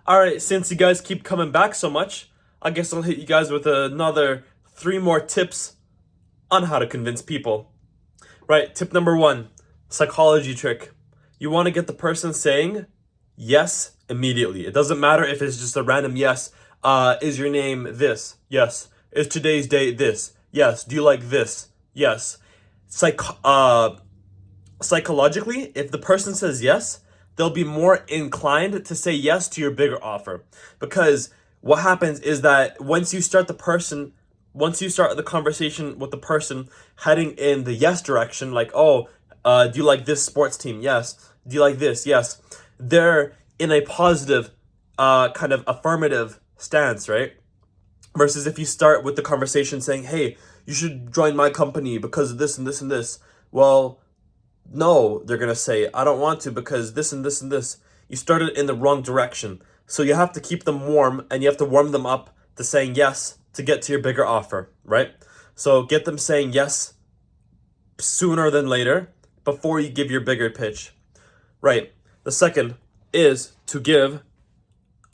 All right, since you guys keep coming back so much, I guess I'll hit you guys with another three more tips on how to convince people. Right, tip number one, psychology trick. You want to get the person saying yes immediately. It doesn't matter if it's just a random yes. Is your name this? Yes. Is today's date this? Yes. Do you like this? Yes. Psych Psychologically, if the person says yes, they'll be more inclined to say yes to your bigger offer. Because what happens is that once you start the conversation with the person heading in the yes direction, like, oh, do you like this sports team? Yes. Do you like this? Yes. They're in a positive, kind of affirmative stance, right? Versus if you start with the conversation saying, hey, you should join my company because of this and this and this. Well, no, they're gonna say, I don't want to because this and this and this. You started in the wrong direction. So you have to keep them warm and you have to warm them up to saying yes to get to your bigger offer, right? So get them saying yes sooner than later before you give your bigger pitch. Right. The second is to give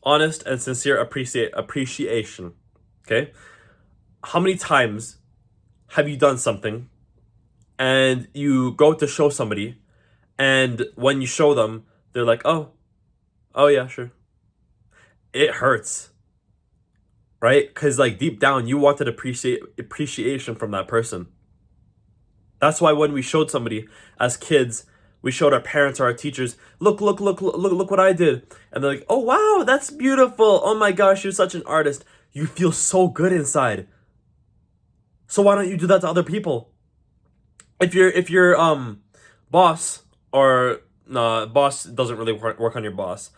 honest and sincere appreciation. Okay? How many times have you done something and you go to show somebody, and when you show them, they're like, oh yeah, sure. It hurts, right? Because like deep down, you wanted appreciation from that person. That's why when we showed somebody as kids, we showed our parents or our teachers, look what I did. And they're like, oh wow, that's beautiful. Oh my gosh, you're such an artist. You feel so good inside. So why don't you do that to other people? If your boss, or no, boss doesn't really work on your boss.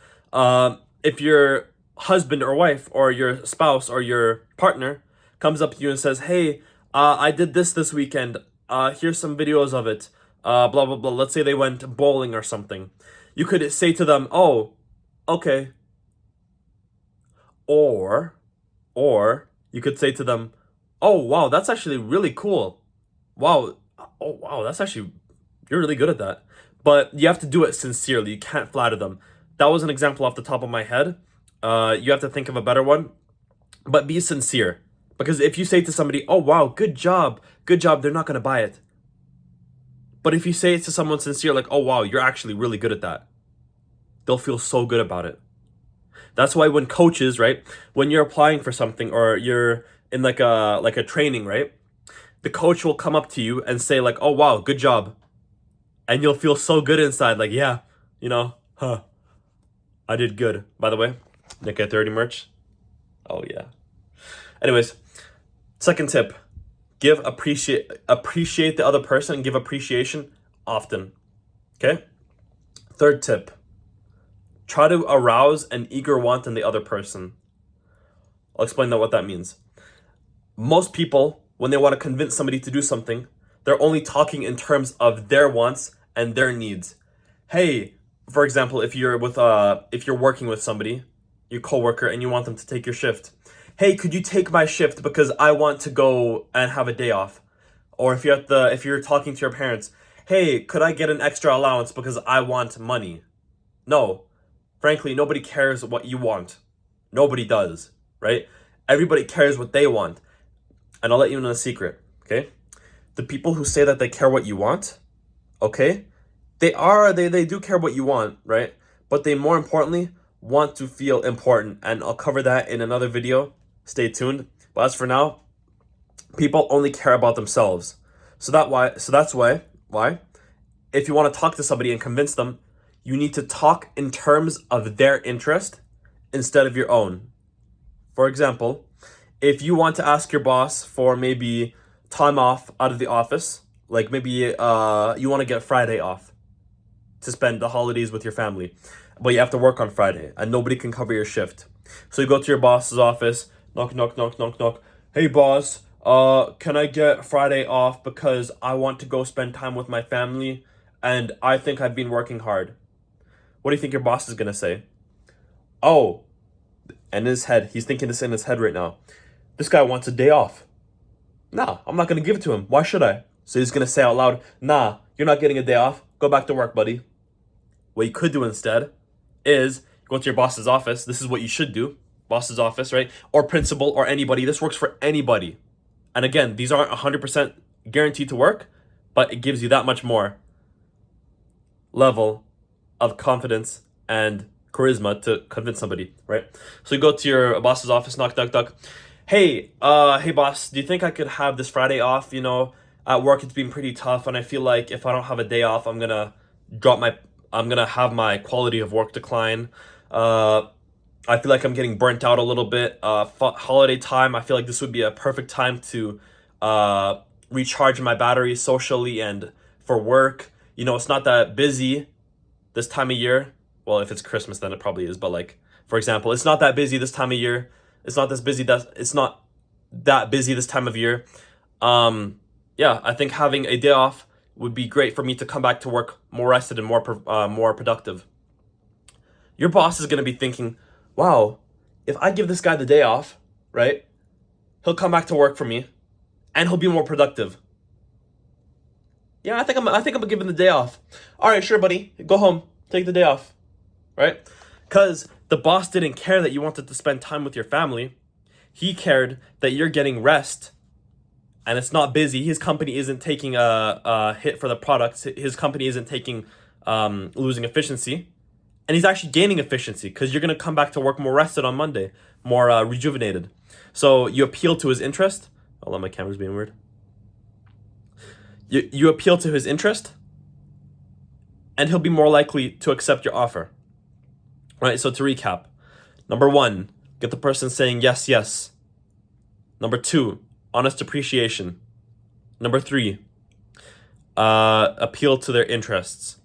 If your husband or wife or your spouse or your partner comes up to you and says, hey, I did this weekend. Here's some videos of it. Blah blah blah. Let's say they went bowling or something. You could say to them, oh, okay. Or you could say to them, oh wow, that's actually really cool. Wow. Oh wow, that's actually, you're really good at that. But you have to do it sincerely. You can't flatter them. That was an example off the top of my head. You have to think of a better one. But be sincere. Because if you say to somebody, oh wow, good job, they're not gonna buy it. But if you say it to someone sincere, like, oh wow, you're actually really good at that, they'll feel so good about it. That's why when coaches, right, when you're applying for something or you're in like a training, right, the coach will come up to you and say like, oh wow, good job. And you'll feel so good inside, like, yeah, I did good. By the way, Nick at 30 merch. Oh yeah. Anyways, second tip, appreciate the other person and give appreciation often. Okay? Third tip, try to arouse an eager want in the other person. I'll explain what that means. Most people, when they want to convince somebody to do something, they're only talking in terms of their wants and their needs. Hey, for example, if you're working with somebody, your coworker, and you want them to take your shift. Hey, could you take my shift because I want to go and have a day off? Or if you're talking to your parents, hey, could I get an extra allowance because I want money? No. Frankly, nobody cares what you want. Nobody does, right? Everybody cares what they want. And I'll let you know a secret, okay? The people who say that they care what you want, okay? They do care what you want, right? But they more importantly want to feel important. And I'll cover that in another video. Stay tuned. But as for now, people only care about themselves. That's why if you want to talk to somebody and convince them, you need to talk in terms of their interest instead of your own. For example, if you want to ask your boss for maybe time off out of the office, like maybe you want to get Friday off to spend the holidays with your family, but you have to work on Friday and nobody can cover your shift. So you go to your boss's office, knock, knock, knock, knock, knock. Hey boss, can I get Friday off because I want to go spend time with my family and I think I've been working hard. What do you think your boss is gonna say? Oh, and in his head, he's thinking this in his head right now. This guy wants a day off. Nah, I'm not gonna give it to him. Why should I? So he's gonna say out loud, nah, you're not getting a day off. Go back to work, buddy. What you could do instead is go to your boss's office. This is what you should do. Boss's office, right? Or principal or anybody. This works for anybody. And again, these aren't 100% guaranteed to work, but it gives you that much more level of confidence and charisma to convince somebody, right? So you go to your boss's office, knock, knock, knock. Hey, hey boss, do you think I could have this Friday off? You know, at work it's been pretty tough, and I feel like if I don't have a day off, I'm gonna have my quality of work decline. I feel like I'm getting burnt out a little bit. Holiday time, I feel like this would be a perfect time to recharge my batteries socially and for work. You know, it's not that busy this time of year. Well, if it's Christmas, then it probably is. But like, for example, it's not that busy this time of year. It's not that busy this time of year. Yeah, I think having a day off would be great for me to come back to work more rested and more productive. Your boss is going to be thinking, wow, if I give this guy the day off, right, he'll come back to work for me and he'll be more productive. Yeah, I think I'm gonna give him the day off. All right, sure, buddy. Go home. Take the day off. Right? Because the boss didn't care that you wanted to spend time with your family. He cared that you're getting rest and it's not busy. His company isn't taking a hit for the products. His company isn't taking losing efficiency. And he's actually gaining efficiency because you're going to come back to work more rested on Monday, more rejuvenated. So you appeal to his interest. Hold on, my camera's being weird. You appeal to his interest, and he'll be more likely to accept your offer. Right, so to recap, number 1, get the person saying yes, yes. Number 2, honest appreciation. Number 3, appeal to their interests.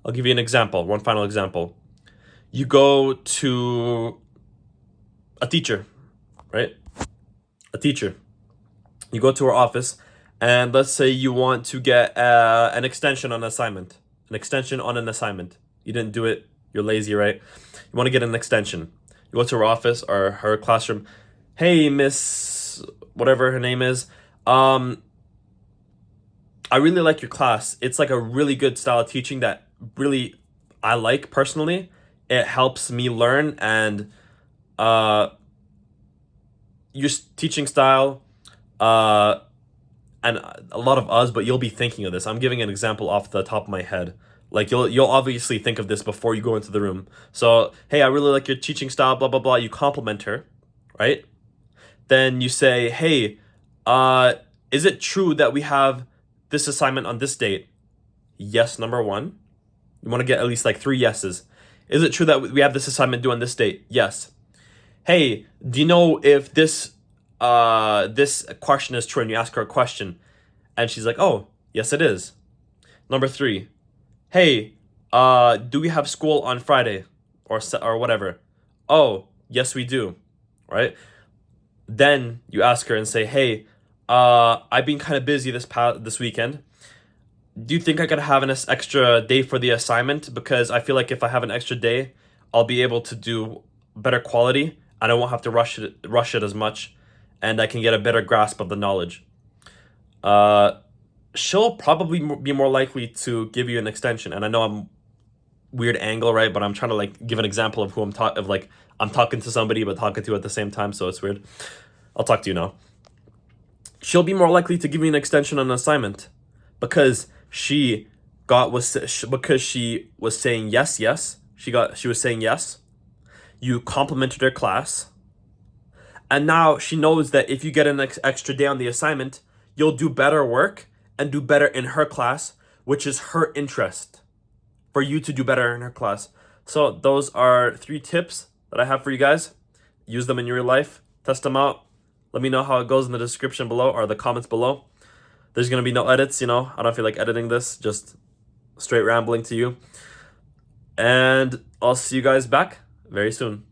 I'll give you an example, one final example. You go to a teacher, right? A teacher. You go to her office, and let's say you want to get an extension on an assignment. An extension on an assignment. You didn't do it. You're lazy, right? You want to get an extension. You go to her office or her classroom. Hey, Miss, whatever her name is. I really like your class. It's like a really good style of teaching that really I like personally. It helps me learn, and your teaching style, and a lot of us, but you'll be thinking of this. I'm giving an example off the top of my head. Like you'll obviously think of this before you go into the room. So, hey, I really like your teaching style, blah, blah, blah. You compliment her, right? Then you say, hey, is it true that we have this assignment on this date? Yes, number 1. You want to get at least like 3 yeses. Is it true that we have this assignment due on this date? Yes. Hey, do you know if this question is true? And you ask her a question, and she's like, oh, yes, it is. Number 3, hey, do we have school on Friday or whatever? Oh, yes, we do, right? Then you ask her and say, hey, I've been kind of busy this weekend. Do you think I could have an extra day for the assignment? Because I feel like if I have an extra day, I'll be able to do better quality, and I won't have to rush it as much, and I can get a better grasp of the knowledge. She'll probably be more likely to give you an extension. And I know I'm weird angle, right? But I'm trying to like give an example of who I'm talking to somebody, but talking to at the same time. So it's weird. I'll talk to you now. She'll be more likely to give you an extension on an assignment because she was saying yes, yes. She was saying yes. You complimented her class. And now she knows that if you get an extra day on the assignment, you'll do better work and do better in her class, which is her interest, for you to do better in her class. So those are 3 tips that I have for you guys. Use them in your life. Test them out. Let me know how it goes in the description below or the comments below. There's going to be no edits, I don't feel like editing this. Just straight rambling to you. And I'll see you guys back very soon.